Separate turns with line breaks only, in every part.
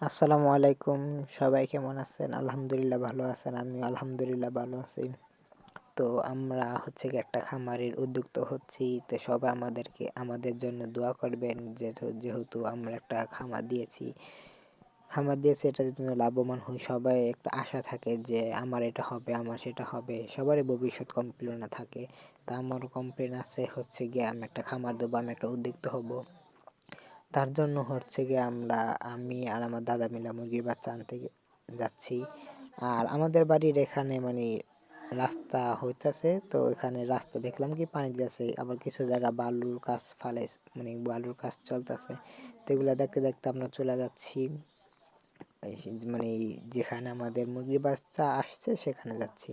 আসসালামু আলাইকুম। সবাই কেমন আছেন? আলহামদুলিল্লাহ ভালো আছেন। আমিও আলহামদুলিল্লাহ ভালো আছি। তো আমরা হচ্ছে গিয়ে একটা খামারের উদ্যোক্তা হচ্ছি। তো সবাই আমাদের জন্য দোয়া করবেন। যেহেতু আমরা একটা খামার দিয়েছি এটার জন্য লাভবান হই। সবাই একটা আশা থাকে যে আমার এটা হবে, আমার সেটা হবে। সবারই ভবিষ্যৎ কল্পনা থাকে। তা আমারও কমপ্লেন আছে হচ্ছে গিয়ে আমি একটা খামার দেবো, আমি একটা উদ্যোক্তা হব। তার জন্য হচ্ছে গিয়ে আমি আর আমার দাদা মিলে মুরগির বাচ্চা আনতে যাচ্ছি। আর আমাদের বাড়ির এখানে মানে রাস্তা হইতাছে, তো এখানে রাস্তা দেখলাম কি পানি দিতেছে, আবার কিছু জায়গা বালুর কাজ মানে বালুর কাজ চলতেছে। তো এগুলা দেখতে দেখতে আমরা চলে যাচ্ছি মানে যেখানে আমাদের মুরগির বাচ্চা আসছে সেখানে যাচ্ছি।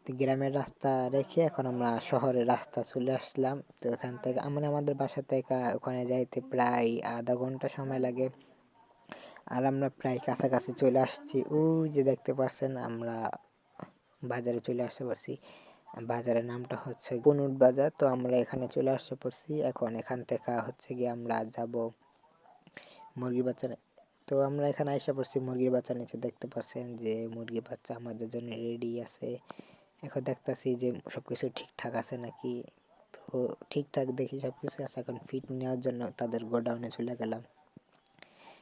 তো গ্রামের রাস্তা রেখে এখন আমরা শহরের রাস্তা চলে আসলাম। তো এখান থেকে মানে আমাদের বাসা থেকে ওখানে যাইতে প্রায় আধা ঘন্টা সময় লাগে। আর আমরা প্রায় কাছাকাছি চলে আসছি। ওই যে দেখতে পাচ্ছেন আমরা বাজারে চলে আসতে পারছি। বাজারের নামটা হচ্ছে গনুট বাজার। তো আমরা এখানে চলে আসতে পারছি। এখন এখান থেকে হচ্ছে গিয়ে আমরা যাব মুরগির বাচ্চা। তো আমরা এখানে আইসা পড়ছি মুরগির বাচ্চা নিচে, দেখতে পাচ্ছেন যে মুরগির বাচ্চা আমাদের জন্য রেডি আছে। এখন দেখতাছি যে সবকিছু ঠিকঠাক আছে নাকি। তো ঠিকঠাক দেখি সবকিছু আছে। এখন ফিট নেওয়ার জন্য তাদের গোডাউনে চলে গেলাম।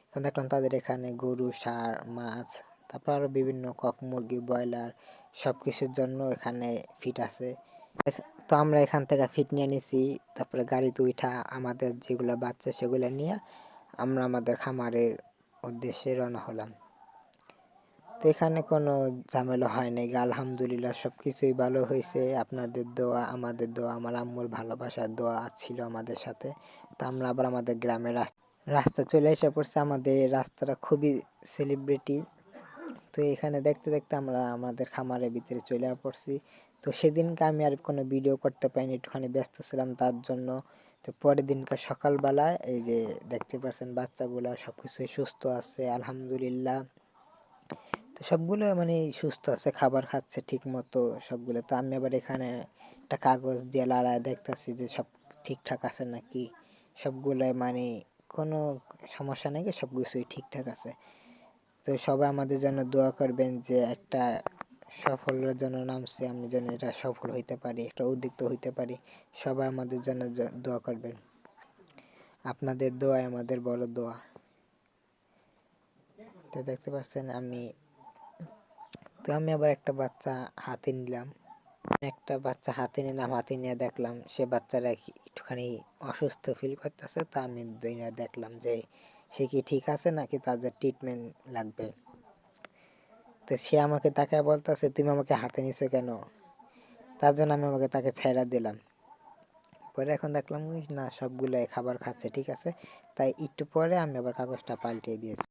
এখন দেখলাম তাদের এখানে গরু, ষাঁড়, মাছ, তারপর আরো বিভিন্ন কক মুরগি, ব্রয়লার সবকিছুর জন্য এখানে ফিট আছে। তো আমরা এখান থেকে ফিট নিয়ে নিছি। তারপরে গাড়িতে উঠা আমাদের যেগুলা বাচ্চা সেগুলা নিয়ে আমরা আমাদের খামারের উদ্দেশ্যে রওনা হলাম। তো এখানে কোনো ঝামেলা হয় নাই, আলহামদুলিল্লাহ সবকিছুই ভালো হয়েছে। আপনাদের দোয়া, আমাদের দোয়া, আমার আম্মুর ভালোবাসার দোয়া ছিল আমাদের সাথে। তো আমরা আবার আমাদের গ্রামের রাস্তা চলে এসে পড়ছে। আমাদের এই রাস্তাটা খুবই সেলিব্রিটি। তো এখানে দেখতে দেখতে আমরা আমাদের খামারের ভিতরে চলে পড়ছি। তো সেদিনকে আমি আর কোনো ভিডিও করতে পারিনি, একটুখানি ব্যস্ত ছিলাম তার জন্য। তো পরের দিনকার সকালবেলায় এই যে দেখতে পাচ্ছেন বাচ্চাগুলা সবকিছুই সুস্থ আছে আলহামদুলিল্লাহ। তো সবগুলো মানে সুস্থ আছে, খাবার খাচ্ছে ঠিক মতো সবগুলো। তো আমি আবার এখানে একটা কাগজ দিয়ে লাড়ায় দেখতেছি যে সব ঠিকঠাক আছে নাকি। সবগুলো মানে কোনো সমস্যা নেই, সব কিছুই ঠিকঠাক আছে। তো সবাই আমাদের জন্য দোয়া করবেন যে একটা সফলের জন্য নামছি, আমি যেন এটা সফল হইতে পারি, একটা উদ্যোক্তা হইতে পারি। সবাই আমাদের জন্য দোয়া করবেন। আপনাদের দোয়াই আমাদের বড় দোয়া। তো দেখতে পাচ্ছেন আমি আবার একটা বাচ্চা হাতে নিলাম। হাতে নিয়ে দেখলাম সে বাচ্চারা একটুখানি অসুস্থ ফিল করতেছে। তো আমি দেখলাম যে সে কি ঠিক আছে নাকি তাদের ট্রিটমেন্ট লাগবে। তো সে আমাকে তাকায় বলতেছে, তুমি আমাকে হাতে নিছো কেন? তার জন্য আমি তাকে ছেড়ে দিলাম। পরে এখন দেখলাম না, সবগুলাই খাবার খাচ্ছে ঠিক আছে। তাই একটু পরে আমি আবার কাগজটা পাল্টিয়ে দিয়েছি।